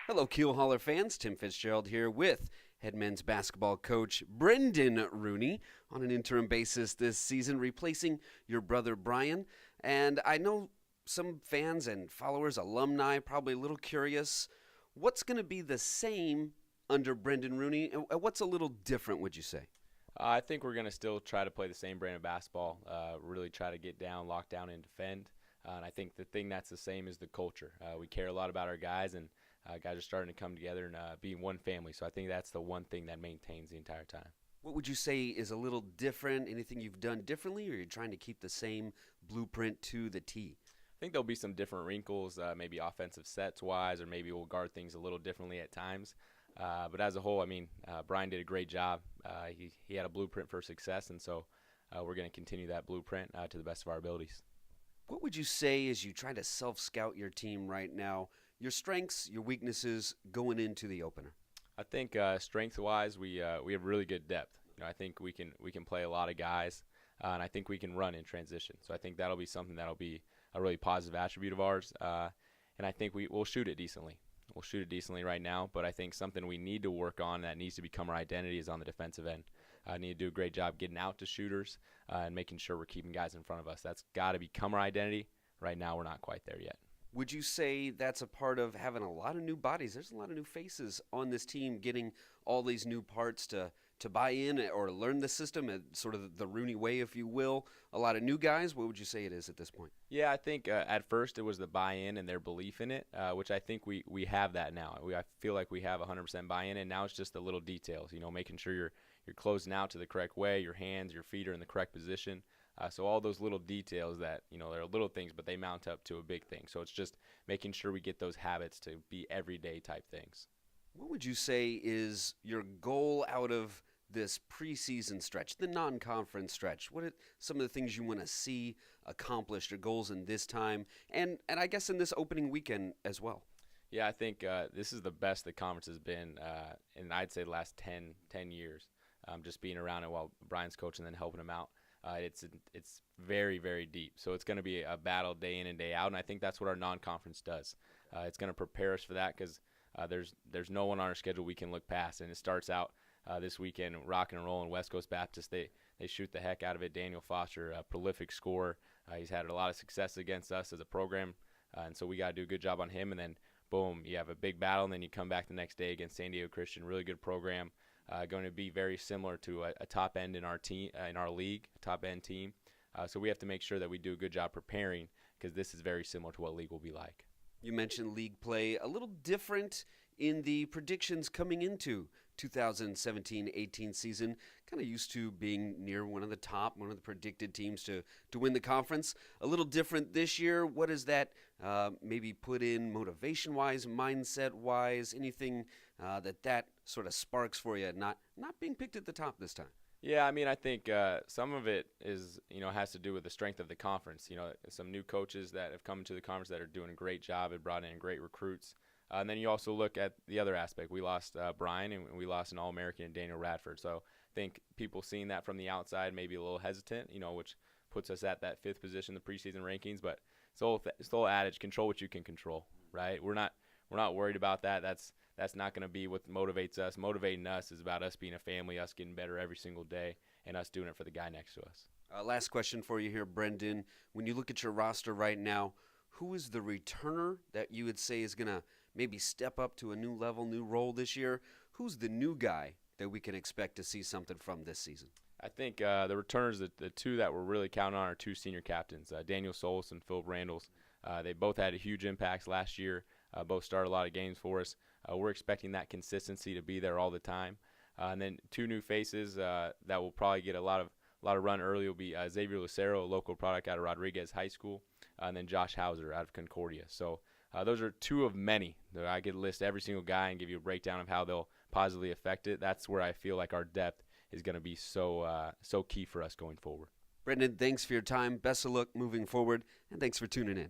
Hello, Keel Hauler fans. Tim Fitzgerald here with head men's basketball coach Brendan Rooney on an interim basis this season, replacing your brother Bryan. And I know some fans and followers, alumni, probably a little curious. What's going to be the same under Brendan Rooney, and what's a little different, would you say? I think we're going to still try to play the same brand of basketball, really try to get down, lock down, and defend. And I think the thing that's the same is the culture. We care a lot about our guys, and guys are starting to come together and be one family. So I think that's the one thing that maintains the entire time. What would you say is a little different? Anything you've done differently, or you're trying to keep the same blueprint to the T? I think there'll be some different wrinkles, maybe offensive sets wise, or maybe we'll guard things a little differently at times. But as a whole, Bryan did a great job. He had a blueprint for success, and so we're going to continue that blueprint to the best of our abilities. What would you say as you try to self scout your team right now? Your strengths, your weaknesses going into the opener? I think strength-wise, we have really good depth. I think we can play a lot of guys, and I think we can run in transition. So I think that'll be something that'll be a really positive attribute of ours. And I think we'll shoot it decently. We'll shoot it decently right now, but I think something we need to work on that needs to become our identity is on the defensive end. I need to do a great job getting out to shooters and making sure we're keeping guys in front of us. That's got to become our identity. Right now, we're not quite there yet. Would you say that's a part of having a lot of new bodies? There's a lot of new faces on this team, getting all these new parts to buy in or learn the system, sort of the Rooney way, if you will. A lot of new guys. What would you say it is at this point? Yeah, I think at first it was the buy-in and their belief in it, which I think we have that now. I feel like we have 100% buy-in, and now it's just the little details. Making sure you're closing out to the correct way, your hands, your feet are in the correct position. So all those little details that, they're little things, but they mount up to a big thing. So it's just making sure we get those habits to be everyday type things. What would you say is your goal out of this preseason stretch, the non-conference stretch? What are some of the things you want to see accomplished, your goals in this time, and I guess in this opening weekend as well? Yeah, I think this is the best the conference has been in, I'd say, the last 10 years, just being around it while Bryan's coaching and then helping him out. It's very, very deep. So it's going to be a battle day in and day out, and I think that's what our non-conference does. It's going to prepare us for that because there's no one on our schedule we can look past, and it starts out this weekend rocking and rolling. West Coast Baptist, they shoot the heck out of it. Daniel Foster, a prolific scorer. He's had a lot of success against us as a program, and so we got to do a good job on him. And then, boom, you have a big battle, and then you come back the next day against San Diego Christian, really good program. Going to be very similar to a top end in our team, in our league, a top end team. So we have to make sure that we do a good job preparing because this is very similar to what league will be like. You mentioned league play a little different in the predictions coming into 2017-18 season. Kind of used to being near one of the predicted teams to win the conference. A little different this year. What does that maybe put in motivation-wise, mindset-wise, anything that sort of sparks for you, not being picked at the top this time? Yeah, I think some of it is, has to do with the strength of the conference. Some new coaches that have come into the conference that are doing a great job and brought in great recruits. And then you also look at the other aspect. We lost Bryan, and we lost an All-American in Daniel Radford. So I think people seeing that from the outside may be a little hesitant, which puts us at that fifth position in the preseason rankings. But it's the whole adage, control what you can control, right? We're not worried about that. That's not going to be what motivates us. Motivating us is about us being a family, us getting better every single day, and us doing it for the guy next to us. Last question for you here, Brendan. When you look at your roster right now, who is the returner that you would say is going to maybe step up to a new level, new role this year? Who's the new guy that we can expect to see something from this season? I think the returners, the two that we're really counting on are two senior captains, Daniel Solis and Philip Randalls. They both had huge impacts last year. Both started a lot of games for us. We're expecting that consistency to be there all the time. And then two new faces that will probably get a lot of run early will be Xavier Lucero, a local product out of Rodriguez High School, and then Josh Hauser out of Concordia. So those are two of many. I could list every single guy and give you a breakdown of how they'll positively affect it. That's where I feel like our depth is going to be so key for us going forward. Brendan, thanks for your time. Best of luck moving forward, and thanks for tuning in.